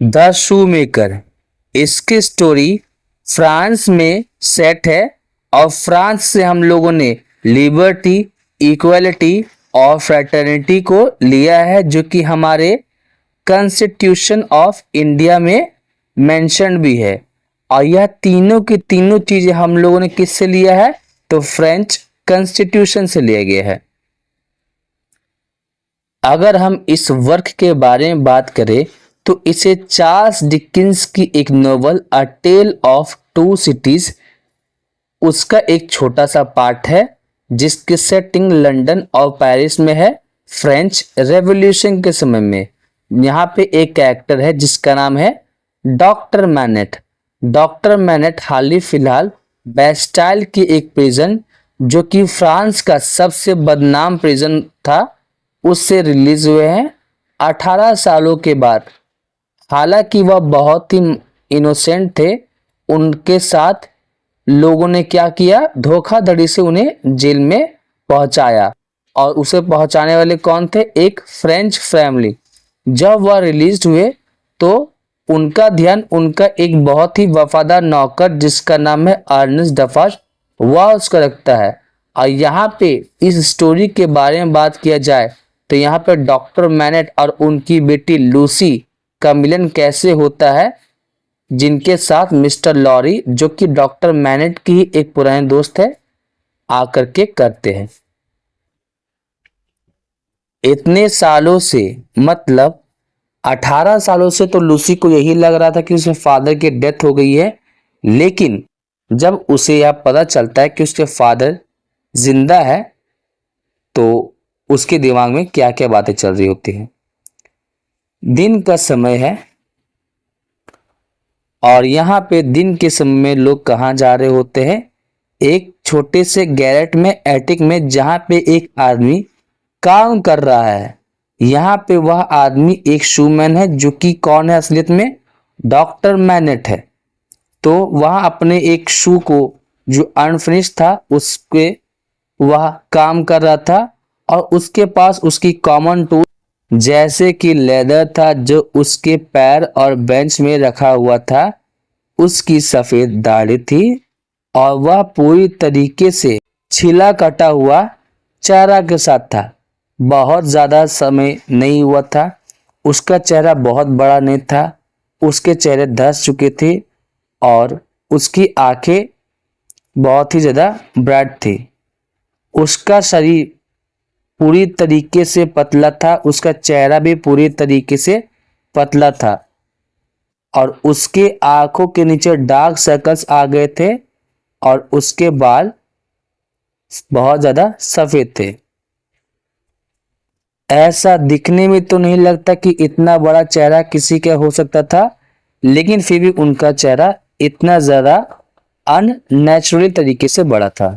The shoe maker. इसकी story France में set है और फ्रांस से हम लोगों ने लिबर्टी, इक्वलिटी और फ्रेटर्निटी को लिया है, जो कि हमारे कॉन्स्टिट्यूशन ऑफ इंडिया में मेंशन भी है। और यह तीनों की तीनों चीजें हम लोगों ने किससे लिया है? तो फ्रेंच कॉन्स्टिट्यूशन से लिया गया है। अगर हम इस वर्क के बारे में बात करें तो इसे चार्ल्स डिकिंस की एक novel a tale of two cities, उसका एक छोटा सा पार्ट है जिसकी सेटिंग लंदन और पेरिस में है फ्रेंच रेवोल्यूशन के समय में। यहाँ पे एक कैरेक्टर है जिसका नाम है डॉक्टर मैनेट। डॉक्टर मैनेट हाल ही फिलहाल बेस्टाइल की एक प्रिजन, जो कि फ्रांस का सबसे बदनाम प्रिजन था, उससे रिलीज हुए हैं 18 सालों के बाद। हालांकि वह बहुत ही इनोसेंट थे, उनके साथ लोगों ने क्या किया? धोखाधड़ी से उन्हें जेल में पहुंचाया। और उसे पहुंचाने वाले कौन थे? एक फ्रेंच फैमिली। जब वह रिलीज हुए तो उनका ध्यान उनका एक बहुत ही वफादार नौकर जिसका नाम है अर्नेस्ट डफास, वह उसका रखता है। और यहाँ पे इस स्टोरी के बारे में बात किया जाए तो यहाँ पे डॉक्टर मैनेट और उनकी बेटी लूसी का मिलन कैसे होता है, जिनके साथ मिस्टर लॉरी, जो कि डॉक्टर मैनेट की ही एक पुराने दोस्त है, आकर के करते हैं। इतने सालों से, मतलब 18 सालों से तो लूसी को यही लग रहा था कि उसके फादर की डेथ हो गई है, लेकिन जब उसे यह पता चलता है कि उसके फादर जिंदा है तो उसके दिमाग में क्या क्या बातें चल रही होती हैं। दिन का समय है और यहाँ पे दिन के समय में लोग कहाँ जा रहे होते हैं? एक छोटे से गैरेट में, एटिक में, जहाँ पे एक आदमी काम कर रहा है। यहाँ पे वह आदमी एक शूमैन है, जो कि कौन है असलियत में? डॉक्टर मैनेट है। तो वह अपने एक शू को जो अनफिनिश था उसके वह काम कर रहा था और उसके पास उसकी कॉमन टूल जैसे कि लेदर था जो उसके पैर और बेंच में रखा हुआ था। उसकी सफेद दाढ़ी थी और वह पूरी तरीके से छिला कटा हुआ चेहरा के साथ था। बहुत ज़्यादा समय नहीं हुआ था, उसका चेहरा बहुत बड़ा नहीं था, उसके चेहरे धंस चुके थे और उसकी आंखें बहुत ही ज़्यादा ब्राइट थी। उसका शरीर पूरी तरीके से पतला था, उसका चेहरा भी पूरी तरीके से पतला था और उसके आंखों के नीचे डार्क सर्कल्स आ गए थे और उसके बाल बहुत ज़्यादा सफ़ेद थे। ऐसा दिखने में तो नहीं लगता कि इतना बड़ा चेहरा किसी का हो सकता था, लेकिन फिर भी उनका चेहरा इतना ज़्यादा अननेचुरली तरीके से बड़ा था।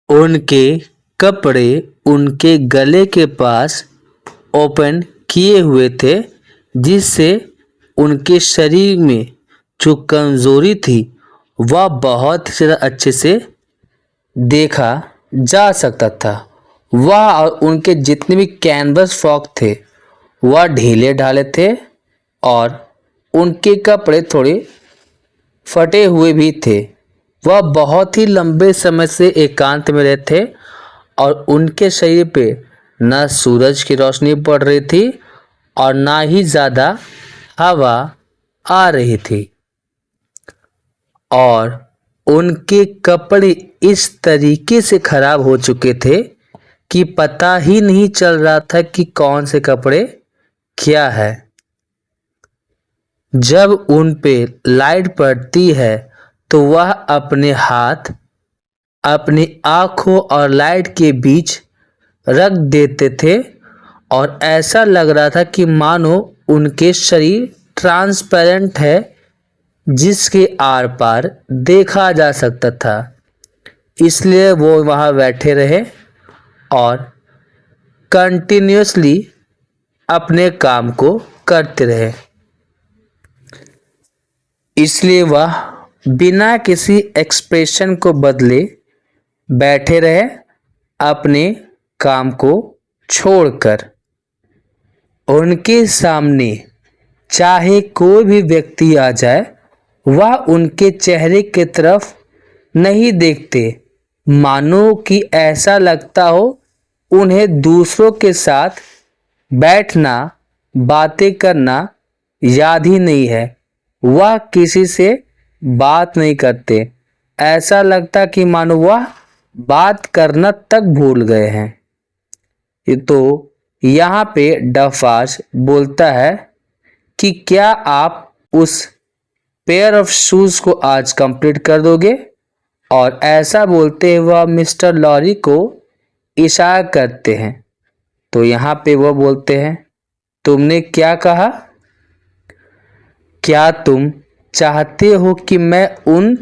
उनके कपड़े उनके गले के पास ओपन किए हुए थे, जिससे उनके शरीर में जो कमजोरी थी वह बहुत ज़्यादा अच्छे से देखा जा सकता था। वह और उनके जितने भी कैनवस फ्रॉक थे वह ढीले ढाले थे और उनके कपड़े थोड़े फटे हुए भी थे। वह बहुत ही लंबे समय से एकांत में रहे थे और उनके शरीर पे न सूरज की रोशनी पड़ रही थी और ना ही ज़्यादा हवा आ रही थी और उनके कपड़े इस तरीके से खराब हो चुके थे कि पता ही नहीं चल रहा था कि कौन से कपड़े क्या है। जब उन पे लाइट पड़ती है तो वह अपने हाथ अपनी आंखों और लाइट के बीच रख देते थे और ऐसा लग रहा था कि मानो उनके शरीर ट्रांसपेरेंट है, जिसके आर पार देखा जा सकता था। इसलिए वो वहाँ बैठे रहे और कंटिन्यूसली अपने काम को करते रहे। इसलिए वह बिना किसी एक्सप्रेशन को बदले बैठे रहे अपने काम को छोड़कर। उनके सामने चाहे कोई भी व्यक्ति आ जाए वह उनके चेहरे की तरफ नहीं देखते, मानो कि ऐसा लगता हो उन्हें दूसरों के साथ बैठना, बातें करना याद ही नहीं है। वह किसी से बात नहीं करते, ऐसा लगता कि मानो वह बात करना तक भूल गए हैं। तो यहाँ पे डफाज बोलता है कि क्या आप उस पेयर ऑफ शूज को आज कंप्लीट कर दोगे? और ऐसा बोलते हुए वह मिस्टर लॉरी को इशारा करते हैं। तो यहाँ पे वह बोलते हैं, तुमने क्या कहा? क्या तुम चाहते हो कि मैं उन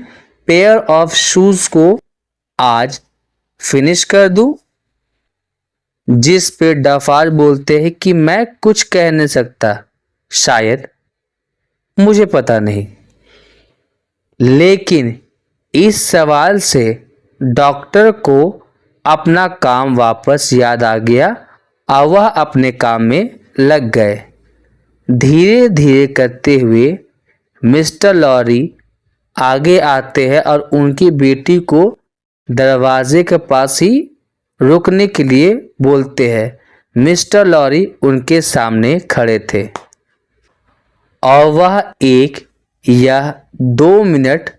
पेयर ऑफ शूज को आज फिनिश कर दूं? जिस पे डफार बोलते हैं कि मैं कुछ कह नहीं सकता, शायद, मुझे पता नहीं। लेकिन इस सवाल से डॉक्टर को अपना काम वापस याद आ गया और वह अपने काम में लग गए। धीरे धीरे करते हुए मिस्टर लॉरी आगे आते हैं और उनकी बेटी को दरवाजे के पास ही रुकने के लिए बोलते हैं। मिस्टर लॉरी उनके सामने खड़े थे और वह 1 या 2 मिनट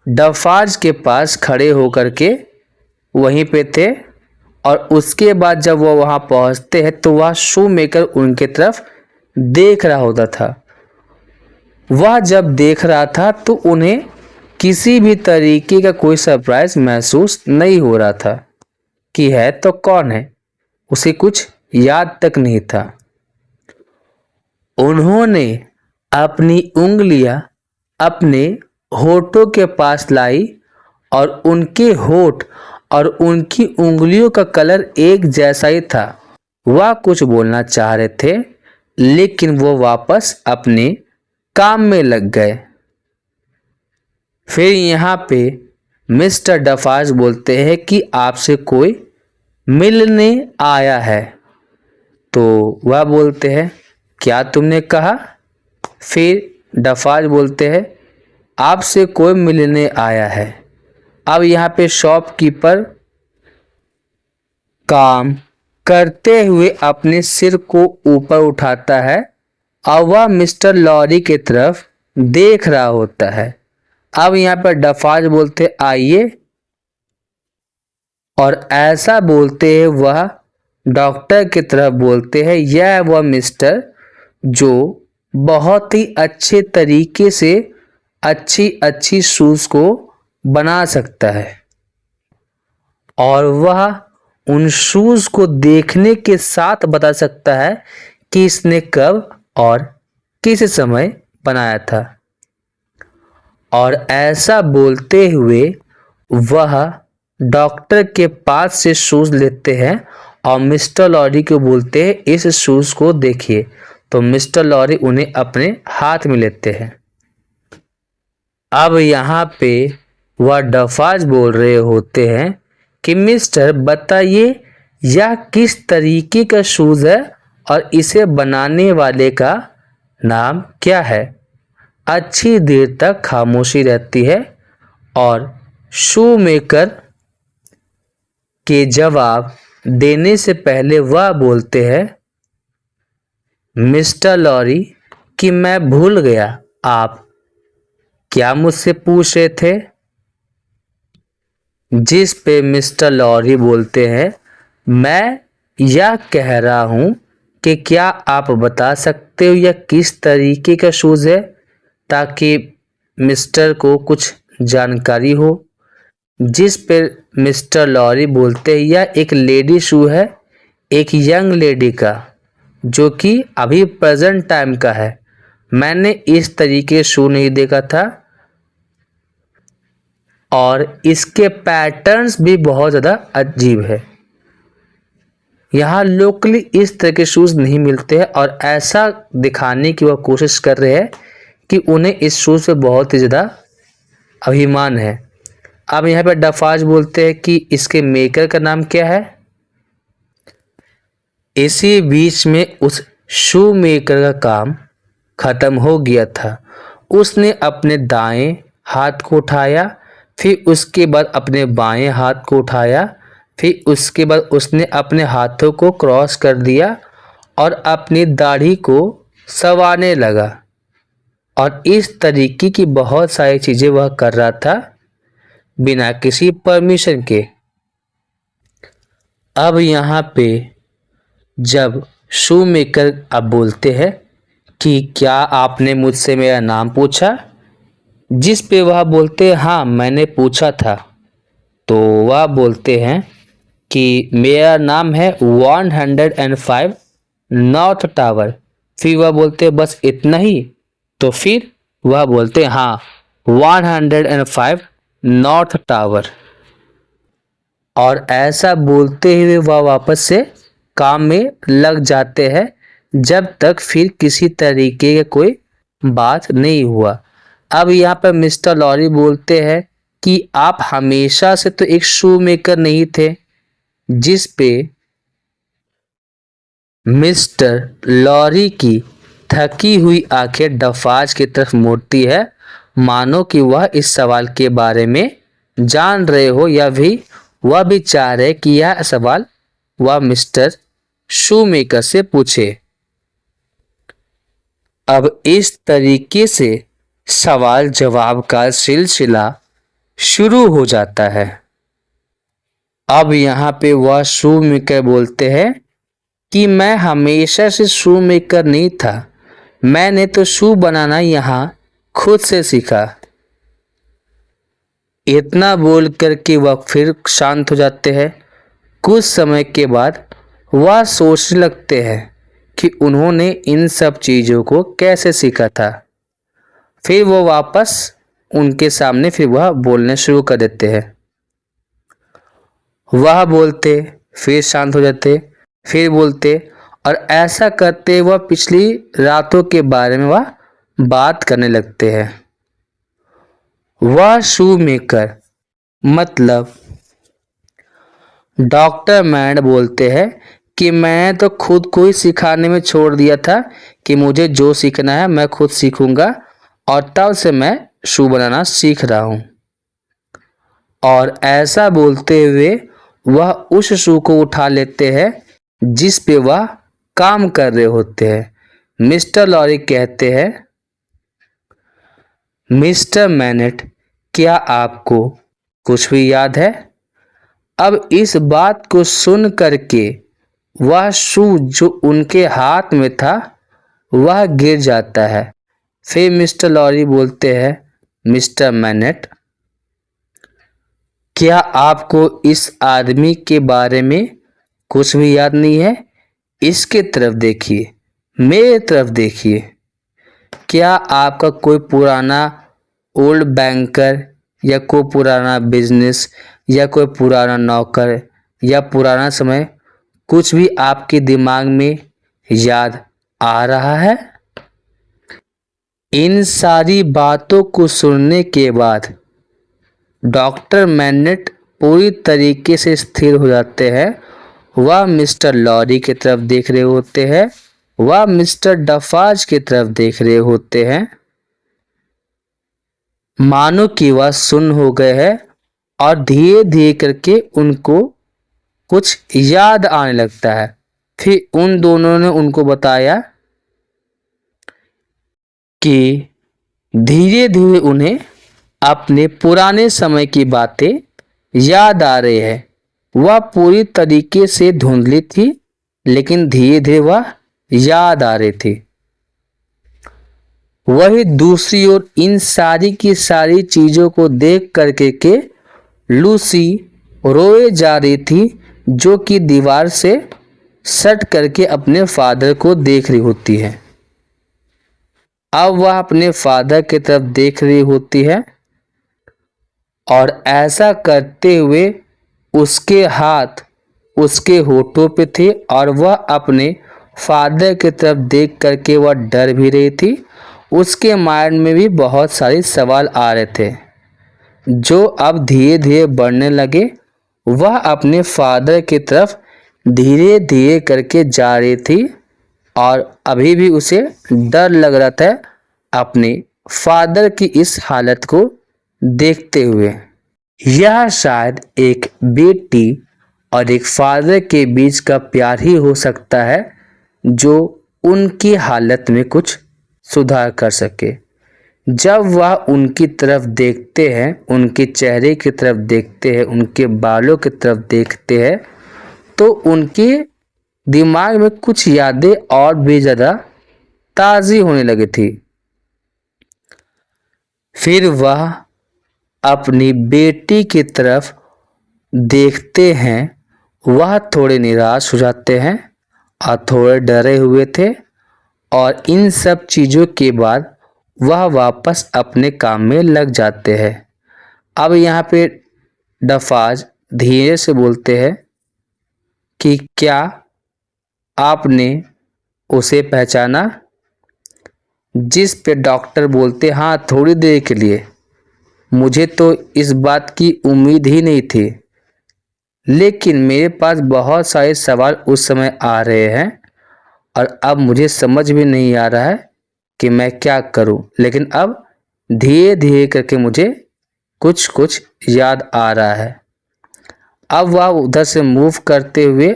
डफाज के पास खड़े होकर के वहीं पे थे और उसके बाद जब वह वहां पहुंचते हैं तो वह शू मेकर उनके तरफ देख रहा होता था। वह जब देख रहा था तो उन्हें किसी भी तरीके का कोई सरप्राइज महसूस नहीं हो रहा था कि है तो कौन है, उसे कुछ याद तक नहीं था। उन्होंने अपनी उंगलियां अपने होठों के पास लाई और उनके होठ और उनकी उंगलियों का कलर एक जैसा ही था। वह कुछ बोलना चाह रहे थे लेकिन वो वापस अपने काम में लग गए। फिर यहाँ पे मिस्टर डफाज बोलते हैं कि आपसे कोई मिलने आया है। तो वह बोलते हैं, क्या तुमने कहा? फिर डफाज बोलते हैं, आपसे कोई मिलने आया है। अब यहाँ पे शॉपकीपर काम करते हुए अपने सिर को ऊपर उठाता है और वह मिस्टर लॉरी की तरफ देख रहा होता है। अब यहाँ पर डफाज बोलते, आइए। और ऐसा बोलते हैं वह डॉक्टर की तरफ बोलते हैं, यह वह मिस्टर जो बहुत ही अच्छे तरीके से अच्छी शूज को बना सकता है और वह उन शूज को देखने के साथ बता सकता है कि इसने कब और किस समय बनाया था। और ऐसा बोलते हुए वह डॉक्टर के पास से शूज लेते हैं और मिस्टर लॉरी को बोलते हैं, इस शूज को देखिए। तो मिस्टर लॉरी उन्हें अपने हाथ में लेते हैं। अब यहाँ पे वह डफाज बोल रहे होते हैं कि मिस्टर बताइए यह किस तरीके का शूज है और इसे बनाने वाले का नाम क्या है। अच्छी देर तक खामोशी रहती है और शू मेकर के जवाब देने से पहले वह बोलते हैं, मिस्टर लॉरी कि मैं भूल गया, आप क्या मुझसे पूछ रहे थे? जिस पे मिस्टर लॉरी बोलते हैं, मैं यह कह रहा हूं कि क्या आप बता सकते हो यह किस तरीके का शूज है, ताकि मिस्टर को कुछ जानकारी हो। जिस पे मिस्टर लॉरी बोलते हैं, यह एक लेडी शू है, एक यंग लेडी का, जो कि अभी प्रेजेंट टाइम का है। मैंने इस तरीके शू नहीं देखा था और इसके पैटर्न्स भी बहुत ज़्यादा अजीब है। यहाँ लोकली इस तरह के शूज़ नहीं मिलते हैं और ऐसा दिखाने की वह कोशिश कर रहे हैं कि उन्हें इस शूज़ पे बहुत ही ज़्यादा अभिमान है। अब यहाँ पे डफाज बोलते हैं कि इसके मेकर का नाम क्या है। इसी बीच में उस शू मेकर का काम खत्म हो गया था। उसने अपने दाएं हाथ को उठाया, फिर उसके बाद अपने बाएं हाथ को उठाया, फिर उसके बाद उसने अपने हाथों को क्रॉस कर दिया और अपनी दाढ़ी को संवारने लगा। और इस तरीके की बहुत सारी चीजें वह कर रहा था बिना किसी परमिशन के। अब यहाँ पे जब शू मेकर अब बोलते हैं कि क्या आपने मुझसे मेरा नाम पूछा, जिस पे वह बोलते हैं हाँ मैंने पूछा था, तो वह बोलते हैं कि मेरा नाम है 105 नॉर्थ टावर। फिर वह बोलते हैं बस इतना ही, तो फिर वह बोलते हैं हाँ 105 नॉर्थ टावर। और ऐसा बोलते हुए वह वापस से काम में लग जाते हैं जब तक फिर किसी तरीके का कोई बात नहीं हुआ। अब यहाँ पर मिस्टर लॉरी बोलते हैं कि आप हमेशा से तो एक शू मेकर नहीं थे, जिस पे मिस्टर लॉरी की थकी हुई आंखें डफाज की तरफ मुड़ती है, मानो कि वह इस सवाल के बारे में जान रहे हो या भी वह भी चाह रहे कि यह सवाल वह मिस्टर शू मेकर से पूछे। अब इस तरीके से सवाल जवाब का सिलसिला शुरू हो जाता है। अब यहाँ पे वह शू मेकर बोलते हैं कि मैं हमेशा से शू मेकर नहीं था, मैंने तो शू बनाना यहाँ खुद से सीखा। इतना बोल करके वह फिर शांत हो जाते हैं। कुछ समय के बाद वह सोचने लगते हैं कि उन्होंने इन सब चीज़ों को कैसे सीखा था। फिर वो वापस उनके सामने फिर वह बोलने शुरू कर देते हैं। वह बोलते फिर शांत हो जाते, फिर बोलते, और ऐसा करते वह पिछली रातों के बारे में वह बात करने लगते हैं। वह शू मेकर मतलब डॉक्टर मैड बोलते हैं कि मैं तो खुद को ही सिखाने में छोड़ दिया था कि मुझे जो सीखना है मैं खुद सीखूंगा, और तब से मैं शू बनाना सीख रहा हूँ। और ऐसा बोलते हुए वह उस शू को उठा लेते हैं जिस पे वह काम कर रहे होते हैं। मिस्टर लॉरी कहते हैं, मिस्टर मैनेट, क्या आपको कुछ भी याद है? अब इस बात को सुन करके वह शू जो उनके हाथ में था वह गिर जाता है। फिर मिस्टर लॉरी बोलते हैं, मिस्टर मैनेट, क्या आपको इस आदमी के बारे में कुछ भी याद नहीं है? इसके तरफ देखिए, मेरे तरफ देखिए। क्या आपका कोई पुराना ओल्ड बैंकर या कोई पुराना बिजनेस या कोई पुराना नौकर या पुराना समय कुछ भी आपके दिमाग में याद आ रहा है? इन सारी बातों को सुनने के बाद डॉक्टर मैनेट पूरी तरीके से स्थिर हो जाते हैं। वह मिस्टर लॉरी की तरफ देख रहे होते हैं, वह मिस्टर डफाज की तरफ देख रहे होते हैं, मानो कि वह सुन्न हो गए हैं। और धीरे धीरे करके उनको कुछ याद आने लगता है। फिर उन दोनों ने उनको बताया कि धीरे धीरे उन्हें अपने पुराने समय की बातें याद आ रही है। वह पूरी तरीके से धुंधली थी, लेकिन धीरे धीरे वह याद आ रही थी। वही दूसरी ओर इन सारी की सारी चीजों को देख करके के लूसी रोए जा रही थी, जो कि दीवार से सट करके अपने फादर को देख रही होती है। अब वह अपने फादर की तरफ देख रही होती है और ऐसा करते हुए उसके हाथ उसके होठों पे थे और वह अपने फादर की तरफ देख करके वह डर भी रही थी। उसके माइंड में भी बहुत सारे सवाल आ रहे थे जो अब धीरे धीरे बढ़ने लगे। वह अपने फादर की तरफ धीरे धीरे करके जा रही थी और अभी भी उसे डर लग रहा था अपने फादर की इस हालत को देखते हुए। यह शायद एक बेटी और एक फादर के बीच का प्यार ही हो सकता है जो उनकी हालत में कुछ सुधार कर सके। जब वह उनकी तरफ देखते हैं, उनके चेहरे की तरफ देखते हैं, उनके बालों की तरफ देखते हैं, तो उनके दिमाग में कुछ यादें और भी ज़्यादा ताज़ी होने लगी थी। फिर वह अपनी बेटी की तरफ देखते हैं। वह थोड़े निराश हो जाते हैं और थोड़े डरे हुए थे, और इन सब चीज़ों के बाद वह वापस अपने काम में लग जाते हैं। अब यहाँ पे डफाज धीरे से बोलते हैं कि क्या आपने उसे पहचाना? जिस पे डॉक्टर बोलते, हाँ थोड़ी देर के लिए, मुझे तो इस बात की उम्मीद ही नहीं थी, लेकिन मेरे पास बहुत सारे सवाल उस समय आ रहे हैं और अब मुझे समझ भी नहीं आ रहा है कि मैं क्या करूं, लेकिन अब धीरे धीरे करके मुझे कुछ कुछ याद आ रहा है। अब वह उधर से मूव करते हुए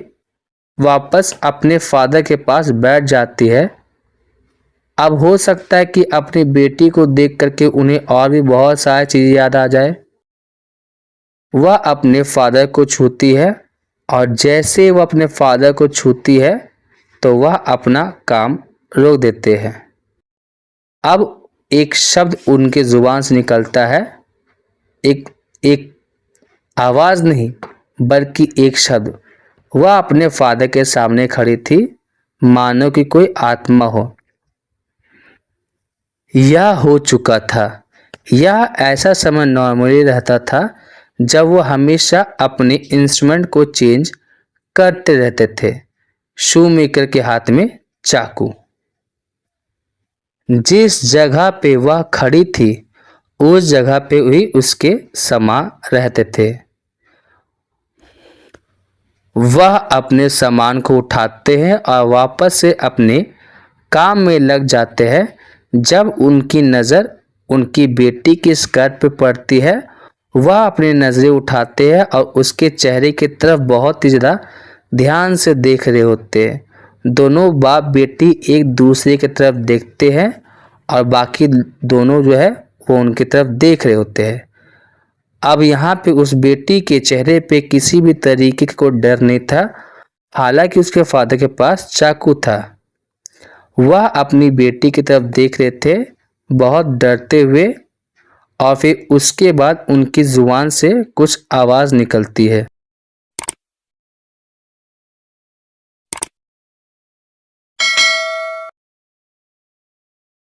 वापस अपने फादर के पास बैठ जाती है। अब हो सकता है कि अपनी बेटी को देख करके उन्हें और भी बहुत सारी चीज़ें याद आ जाए। वह अपने फादर को छूती है, और जैसे वह अपने फादर को छूती है तो वह अपना काम रोक देते हैं। अब एक शब्द उनके जुबान से निकलता है, एक आवाज़ नहीं बल्कि एक शब्द। वह अपने फादर के सामने खड़ी थी, मानो कि कोई आत्मा हो। यह हो चुका था। यह ऐसा समय नॉर्मली रहता था जब वो हमेशा अपने इंस्ट्रूमेंट को चेंज करते रहते थे। शू मेकर के हाथ में चाकू। जिस जगह पे वह खड़ी थी उस जगह पे ही उसके सामान रहते थे। वह अपने सामान को उठाते हैं और वापस से अपने काम में लग जाते हैं। जब उनकी नज़र उनकी बेटी की स्कर्ट पे पड़ती है, वह अपनी नज़रें उठाते हैं और उसके चेहरे की तरफ बहुत ही ज़्यादा ध्यान से देख रहे होते हैं। दोनों बाप बेटी एक दूसरे की तरफ देखते हैं और बाकी दोनों जो है वो उनकी तरफ देख रहे होते हैं। अब यहाँ पे उस बेटी के चेहरे पे किसी भी तरीके का कोई डर नहीं था, हालांकि उसके फादर के पास चाकू था। वह अपनी बेटी की तरफ देख रहे थे बहुत डरते हुए, और फिर उसके बाद उनकी जुबान से कुछ आवाज़ निकलती है।